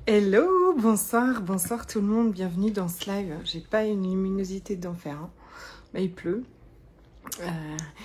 Hello, bonsoir tout le monde, bienvenue dans ce live. J'ai pas une luminosité d'enfer, hein. Mais il pleut.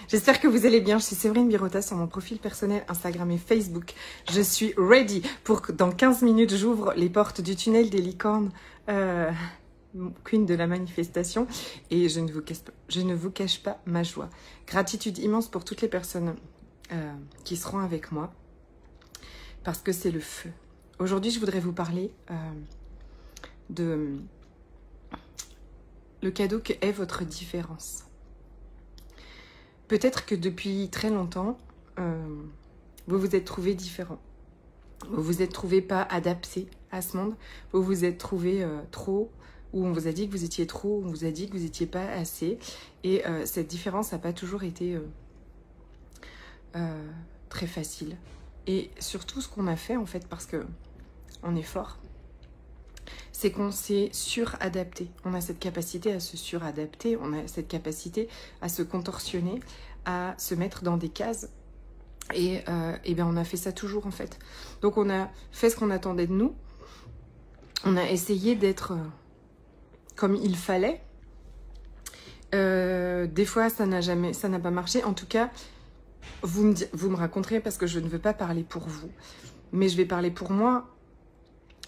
J'espère que vous allez bien. Je suis Séverine Birota sur mon profil personnel Instagram et Facebook. Je suis ready pour que dans 15 minutes j'ouvre les portes du tunnel des licornes, queen de la manifestation, et je ne vous cache pas ma joie. Gratitude immense pour toutes les personnes qui seront avec moi, parce que c'est le feu. Aujourd'hui, je voudrais vous parler de le cadeau que est votre différence. Peut-être que depuis très longtemps, vous vous êtes trouvé différent. Vous vous êtes trouvé pas adapté à ce monde. Vous vous êtes trouvé trop, ou on vous a dit que vous étiez trop, on vous a dit que vous n'étiez pas assez. Et cette différence n'a pas toujours été très facile. Et surtout, ce qu'on a fait, en fait, parce que on est fort, c'est qu'on s'est suradapté. On a cette capacité à se suradapter, on a cette capacité à se contorsionner, à se mettre dans des cases. Et bien on a fait ça toujours, en fait. Donc on a fait ce qu'on attendait de nous. On a essayé d'être comme il fallait. Des fois, ça n'a pas marché. En tout cas, vous me raconterez, parce que je ne veux pas parler pour vous. Mais je vais parler pour moi.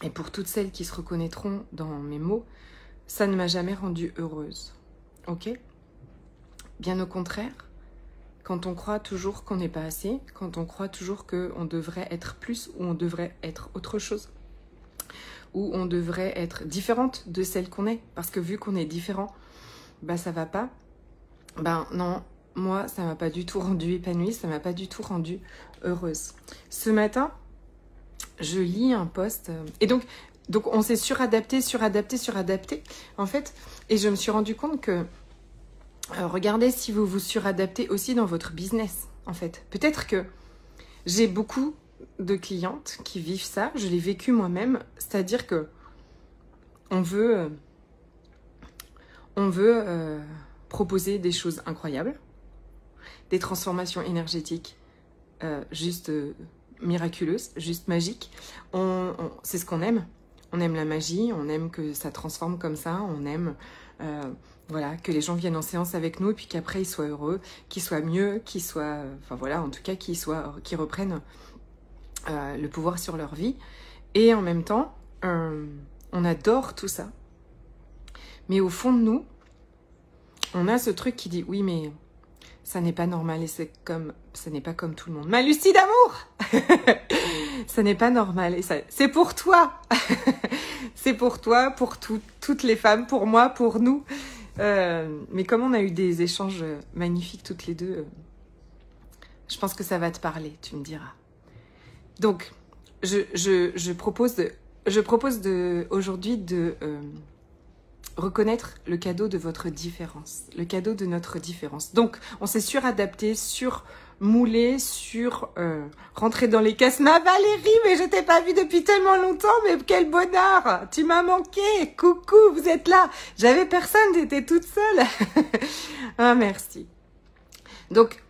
Et pour toutes celles qui se reconnaîtront dans mes mots, ça ne m'a jamais rendue heureuse. Ok? Bien au contraire, quand on croit toujours qu'on n'est pas assez, quand on croit toujours qu'on devrait être plus, ou on devrait être autre chose, ou on devrait être différente de celle qu'on est, parce que vu qu'on est différent, bah ça va pas. Ben non, moi ça m'a pas du tout rendue épanouie, ça m'a pas du tout rendue heureuse. Ce matin, je lis un post, et donc on s'est suradapté, en fait, et je me suis rendu compte que, regardez si vous vous suradaptez aussi dans votre business, en fait. Peut-être que j'ai beaucoup de clientes qui vivent ça, je l'ai vécu moi-même, c'est-à-dire que on veut proposer des choses incroyables, des transformations énergétiques juste miraculeuse, juste magique. C'est ce qu'on aime. On aime la magie, on aime que ça transforme comme ça, on aime voilà, que les gens viennent en séance avec nous et puis qu'après ils soient heureux, qu'ils soient mieux, qu'ils soient... enfin voilà, en tout cas qu'ils reprennent le pouvoir sur leur vie. Et en même temps, on adore tout ça. Mais au fond de nous, on a ce truc qui dit, oui mais ça n'est pas normal et ça n'est pas comme tout le monde. Ma Lucie d'amour, ça n'est pas normal et c'est pour toi. C'est pour toi, pour toutes les femmes, pour moi, pour nous. Mais comme on a eu des échanges magnifiques toutes les deux, je pense que ça va te parler, tu me diras. Donc, je propose aujourd'hui de reconnaître le cadeau de votre différence, le cadeau de notre différence. Donc, on s'est suradapté, surmoulé, rentré dans les cases. Ma Valérie, mais je t'ai pas vue depuis tellement longtemps, mais quel bonheur! Tu m'as manqué! Coucou, vous êtes là! J'avais personne, j'étais toute seule. Ah, merci. Donc,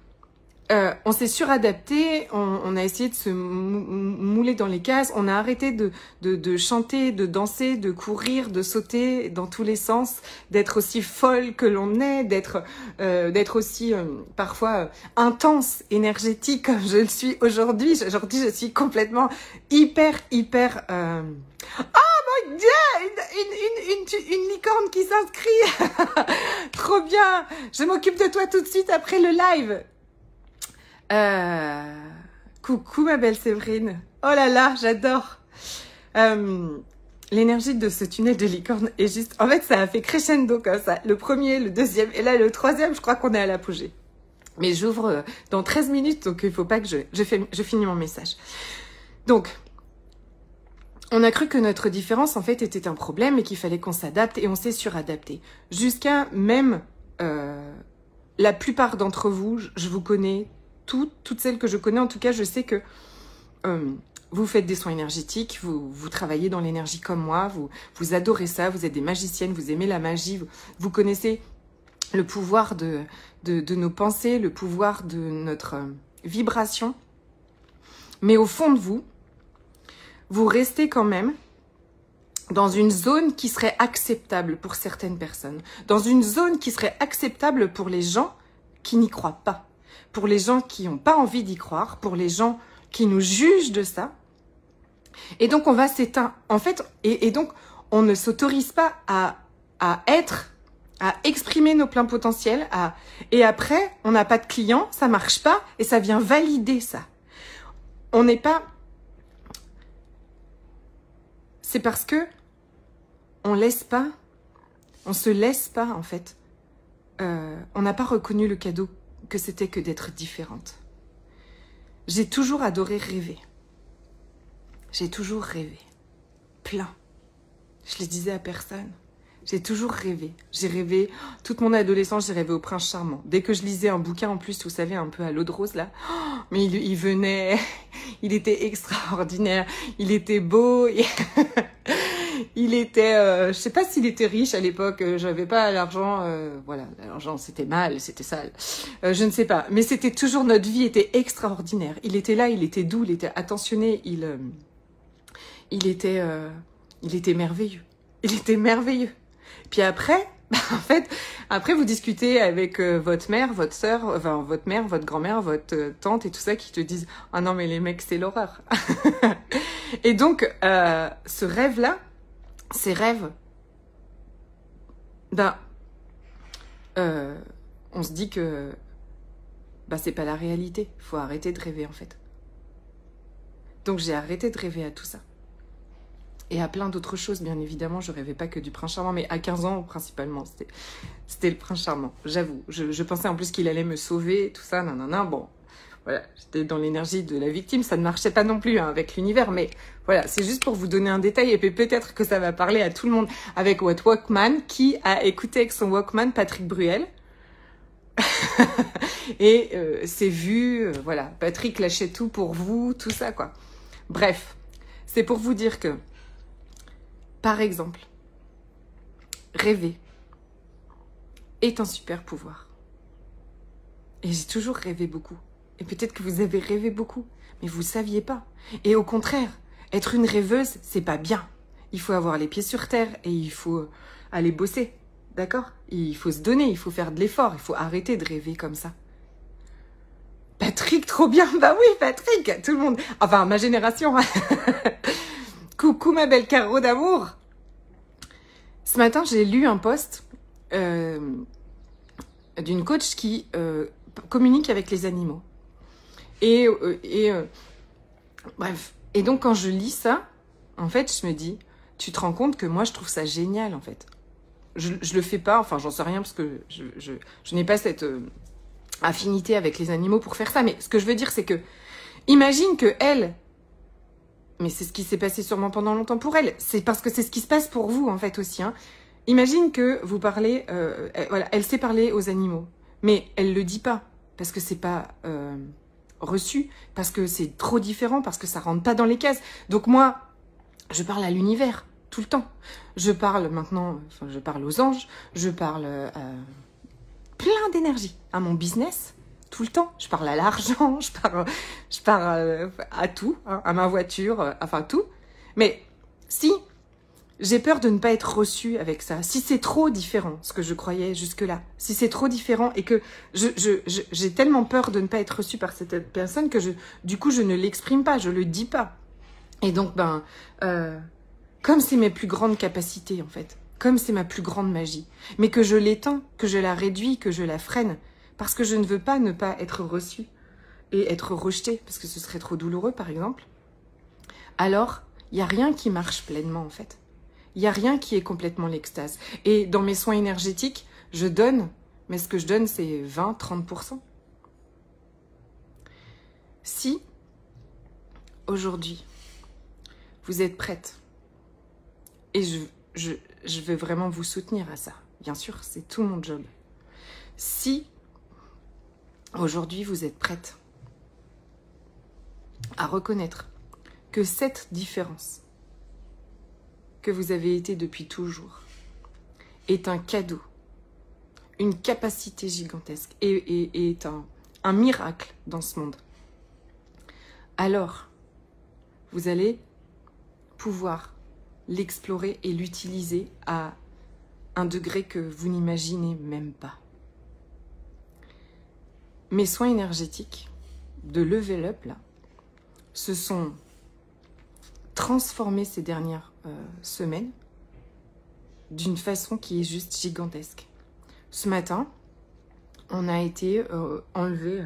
on s'est suradapté, on a essayé de se mouler dans les cases, on a arrêté de chanter, de danser, de courir, de sauter dans tous les sens, d'être aussi folle que l'on est, d'être aussi parfois intense, énergétique comme je le suis aujourd'hui. Aujourd'hui, je suis complètement hyper... Oh mon Dieu, une licorne qui s'inscrit. Trop bien. Je m'occupe de toi tout de suite après le live. Coucou ma belle Séverine. Oh là là, j'adore. L'énergie de ce tunnel de licorne est juste... En fait, ça a fait crescendo comme ça. Le premier, le deuxième, et là le troisième, je crois qu'on est à l'apogée. Mais j'ouvre dans 13 minutes, donc il faut pas que je finis mon message. Donc, on a cru que notre différence, en fait, était un problème et qu'il fallait qu'on s'adapte, et on s'est suradapté. Jusqu'à même la plupart d'entre vous, je vous connais, toutes celles que je connais, en tout cas, je sais que vous faites des soins énergétiques, vous travaillez dans l'énergie comme moi, vous adorez ça, vous êtes des magiciennes, vous aimez la magie, vous connaissez le pouvoir de nos pensées, le pouvoir de notre vibration. Mais au fond de vous, vous restez quand même dans une zone qui serait acceptable pour certaines personnes, dans une zone qui serait acceptable pour les gens qui n'y croient pas, pour les gens qui n'ont pas envie d'y croire, pour les gens qui nous jugent de ça. Et donc on va s'éteindre, en fait, et donc on ne s'autorise pas à être, à exprimer nos pleins potentiels, et après on n'a pas de clients, ça marche pas, et ça vient valider ça. On n'est pas... C'est parce que on se laisse pas en fait. On n'a pas reconnu le cadeau que c'était que d'être différente. J'ai toujours adoré rêver. J'ai toujours rêvé. Plein. Je le disais à personne. J'ai toujours rêvé. J'ai rêvé, toute mon adolescence, j'ai rêvé au prince charmant. Dès que je lisais un bouquin, en plus, vous savez, un peu à l'eau de rose, là, mais il venait, il était extraordinaire, il était beau, il était, je sais pas s'il était riche à l'époque, j'avais pas l'argent, voilà, l'argent c'était mal, c'était sale, je ne sais pas, mais c'était toujours, notre vie était extraordinaire. Il était là, il était doux, il était attentionné, il était merveilleux. Il était merveilleux. Puis après, en fait, après vous discutez avec votre mère, votre sœur, enfin votre mère, votre grand-mère, votre tante et tout ça qui te disent « Ah non mais les mecs c'est l'horreur ». Et donc ce rêve-là, ces rêves, on se dit que c'est pas la réalité. Faut arrêter de rêver en fait. Donc j'ai arrêté de rêver à tout ça. Et à plein d'autres choses, bien évidemment, je rêvais pas que du prince charmant, mais à 15 ans, principalement, c'était le prince charmant, j'avoue. Je pensais en plus qu'il allait me sauver, tout ça, nanana, bon, voilà, j'étais dans l'énergie de la victime, ça ne marchait pas non plus hein, avec l'univers, mais voilà, c'est juste pour vous donner un détail, et puis peut-être que ça va parler à tout le monde avec votre Walkman, qui a écouté avec son Walkman Patrick Bruel, et c'est vu, voilà, Patrick lâchait tout pour vous, tout ça, quoi. Bref, c'est pour vous dire que par exemple, rêver est un super pouvoir. Et j'ai toujours rêvé beaucoup. Et peut-être que vous avez rêvé beaucoup, mais vous ne saviez pas. Et au contraire, être une rêveuse, c'est pas bien. Il faut avoir les pieds sur terre et il faut aller bosser. D'accord? Il faut se donner, il faut faire de l'effort, il faut arrêter de rêver comme ça. Patrick, trop bien! Bah oui, Patrick! Tout le monde... Enfin, ma génération... Coucou ma belle Caro d'amour. Ce matin, j'ai lu un post d'une coach qui communique avec les animaux. Bref. Et donc, quand je lis ça, en fait, je me dis, tu te rends compte que moi, je trouve ça génial, en fait. Je le fais pas, enfin, j'en sais rien, parce que je n'ai pas cette affinité avec les animaux pour faire ça. Mais ce que je veux dire, c'est que, imagine que elle... Mais c'est ce qui s'est passé sûrement pendant longtemps pour elle. C'est parce que c'est ce qui se passe pour vous, en fait, aussi. Hein. Imagine que vous parlez... voilà, elle sait parler aux animaux. Mais elle le dit pas. Parce que c'est pas reçu. Parce que c'est trop différent. Parce que ça rentre pas dans les cases. Donc moi, je parle à l'univers. Tout le temps. Je parle maintenant... Enfin, je parle aux anges. Je parle plein d'énergie. À mon business... Tout le temps, je parle à l'argent, je parle à tout, hein, à ma voiture, enfin tout. Mais si j'ai peur de ne pas être reçue avec ça, si c'est trop différent, ce que je croyais jusque-là, si c'est trop différent et que j'ai tellement peur de ne pas être reçue par cette personne que du coup je ne l'exprime pas, je le dis pas. Et donc comme c'est mes plus grandes capacités en fait, comme c'est ma plus grande magie, mais que je l'éteins, que je la réduis, que je la freine, parce que je ne veux pas ne pas être reçue et être rejetée, parce que ce serait trop douloureux, par exemple. Alors, il n'y a rien qui marche pleinement, en fait. Il n'y a rien qui est complètement l'extase. Et dans mes soins énergétiques, je donne, mais ce que je donne, c'est 20-30%. Si, aujourd'hui, vous êtes prête, et je veux vraiment vous soutenir à ça, bien sûr, c'est tout mon job. Si... Aujourd'hui, vous êtes prête à reconnaître que cette différence que vous avez été depuis toujours est un cadeau, une capacité gigantesque et est un miracle dans ce monde. Alors, vous allez pouvoir l'explorer et l'utiliser à un degré que vous n'imaginez même pas. Mes soins énergétiques de level up, là, se sont transformés ces dernières semaines d'une façon qui est juste gigantesque. Ce matin, on a été enlever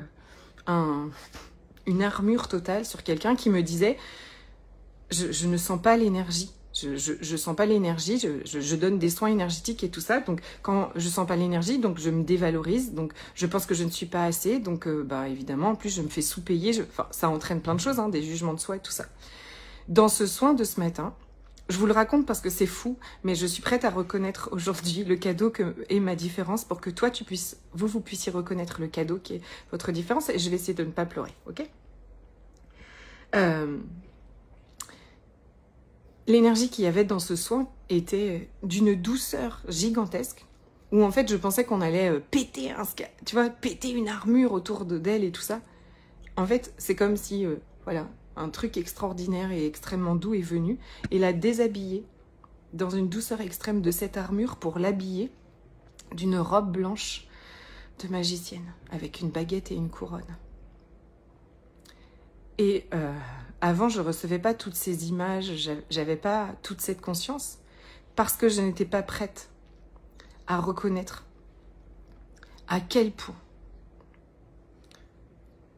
une armure totale sur quelqu'un qui me disait « je ne sens pas l'énergie ». Je sens pas l'énergie, je donne des soins énergétiques et tout ça, donc quand je sens pas l'énergie, donc je me dévalorise, donc je pense que je ne suis pas assez, donc bah évidemment, en plus je me fais sous-payer, enfin ça entraîne plein de choses, hein, des jugements de soi et tout ça. Dans ce soin de ce matin, je vous le raconte parce que c'est fou, mais je suis prête à reconnaître aujourd'hui le cadeau que est ma différence pour que toi tu puisses, vous puissiez reconnaître le cadeau qui est votre différence, et je vais essayer de ne pas pleurer, ok? L'énergie qu'il y avait dans ce soin était d'une douceur gigantesque, où en fait je pensais qu'on allait péter péter une armure autour d'elle et tout ça. En fait, c'est comme si, voilà, un truc extraordinaire et extrêmement doux est venu et l'a déshabillée dans une douceur extrême de cette armure pour l'habiller d'une robe blanche de magicienne, avec une baguette et une couronne. Et avant, je ne recevais pas toutes ces images, j'avais pas toute cette conscience, parce que je n'étais pas prête à reconnaître à quel point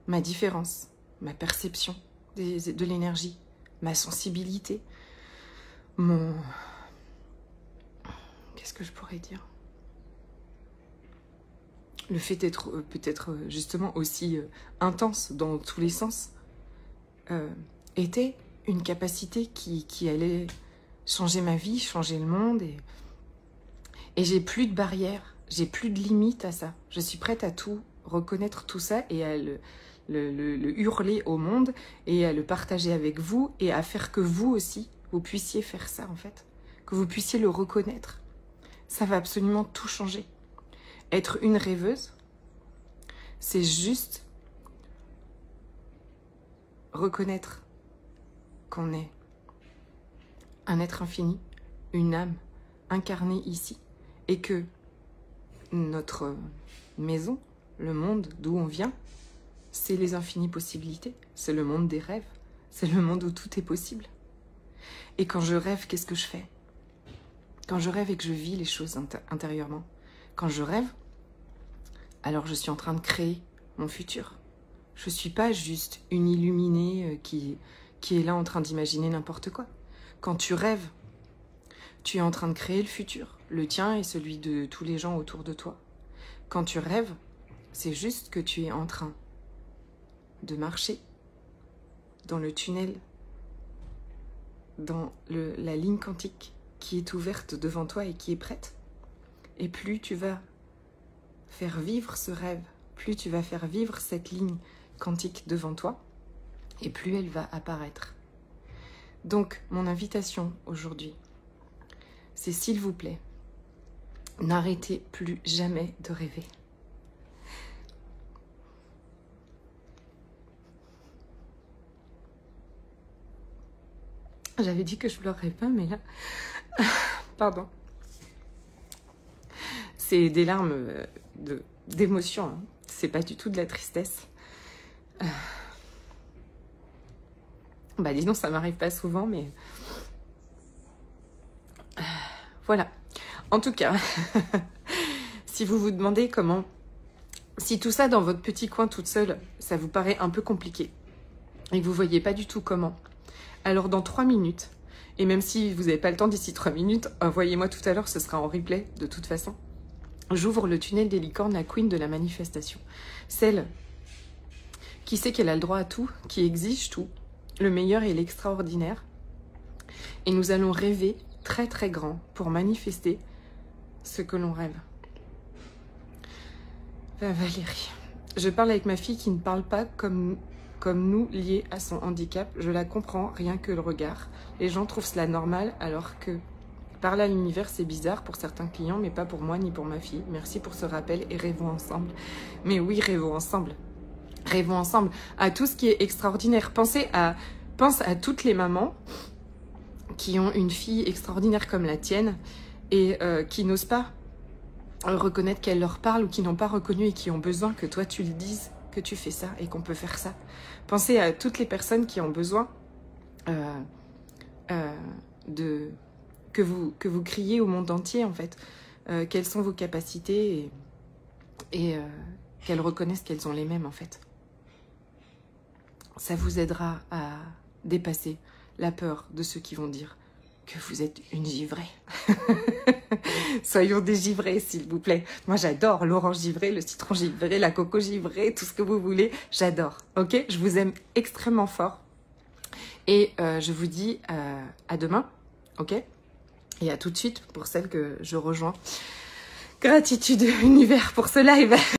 ma différence, ma perception de l'énergie, ma sensibilité, qu'est-ce que je pourrais dire? Le fait d'être peut-être justement aussi intense dans tous les sens, était une capacité qui allait changer ma vie, changer le monde, et j'ai plus de barrières, j'ai plus de limites à ça. Je suis prête à tout reconnaître, tout ça, et à le hurler au monde, et à le partager avec vous, et à faire que vous aussi, vous puissiez faire ça en fait, que vous puissiez le reconnaître. Ça va absolument tout changer. Être une rêveuse, c'est juste reconnaître qu'on est un être infini, une âme incarnée ici, et que notre maison, le monde d'où on vient, c'est les infinies possibilités, c'est le monde des rêves, c'est le monde où tout est possible. Et quand je rêve, qu'est-ce que je fais? Quand je rêve et que je vis les choses intérieurement, quand je rêve, alors je suis en train de créer mon futur. Je ne suis pas juste une illuminée qui est là en train d'imaginer n'importe quoi. Quand tu rêves, tu es en train de créer le futur, le tien et celui de tous les gens autour de toi. Quand tu rêves, c'est juste que tu es en train de marcher dans le tunnel, dans la ligne quantique qui est ouverte devant toi et qui est prête. Et plus tu vas faire vivre ce rêve, plus tu vas faire vivre cette ligne quantique devant toi, et plus elle va apparaître. Donc, mon invitation aujourd'hui, c'est s'il vous plaît, n'arrêtez plus jamais de rêver. J'avais dit que je pleurerais pas, mais là... Pardon. C'est des larmes d'émotion, hein. C'est pas du tout de la tristesse. Bah dis donc, ça m'arrive pas souvent, mais... Voilà. En tout cas, si vous vous demandez comment... Si tout ça dans votre petit coin toute seule, ça vous paraît un peu compliqué, et que vous voyez pas du tout comment, alors dans 3 minutes, et même si vous n'avez pas le temps d'ici 3 minutes, envoyez-moi tout à l'heure, ce sera en replay de toute façon. J'ouvre le tunnel des licornes, la queen de la manifestation. Celle qui sait qu'elle a le droit à tout, qui exige tout, le meilleur et l'extraordinaire. Et nous allons rêver très très grand pour manifester ce que l'on rêve. Valérie, je parle avec ma fille qui ne parle pas comme nous, liée à son handicap. Je la comprends, rien que le regard. Les gens trouvent cela normal, alors que parler à l'univers, c'est bizarre pour certains clients, mais pas pour moi ni pour ma fille. Merci pour ce rappel et rêvons ensemble. Mais oui, rêvons ensemble. Rêvons ensemble à tout ce qui est extraordinaire. Pense à toutes les mamans qui ont une fille extraordinaire comme la tienne et qui n'osent pas reconnaître qu'elle leur parle ou qui n'ont pas reconnu et qui ont besoin que toi tu le dises, que tu fais ça et qu'on peut faire ça. Pensez à toutes les personnes qui ont besoin que vous criez au monde entier en fait. Quelles sont vos capacités et qu'elles reconnaissent qu'elles ont les mêmes en fait. Ça vous aidera à dépasser la peur de ceux qui vont dire que vous êtes une givrée. Soyons des givrés, s'il vous plaît. Moi, j'adore l'orange givrée, le citron givré, la coco givrée, tout ce que vous voulez. J'adore, ok? Je vous aime extrêmement fort. Et je vous dis à demain, ok? Et à tout de suite pour celle que je rejoins. Gratitude, univers, pour ce live.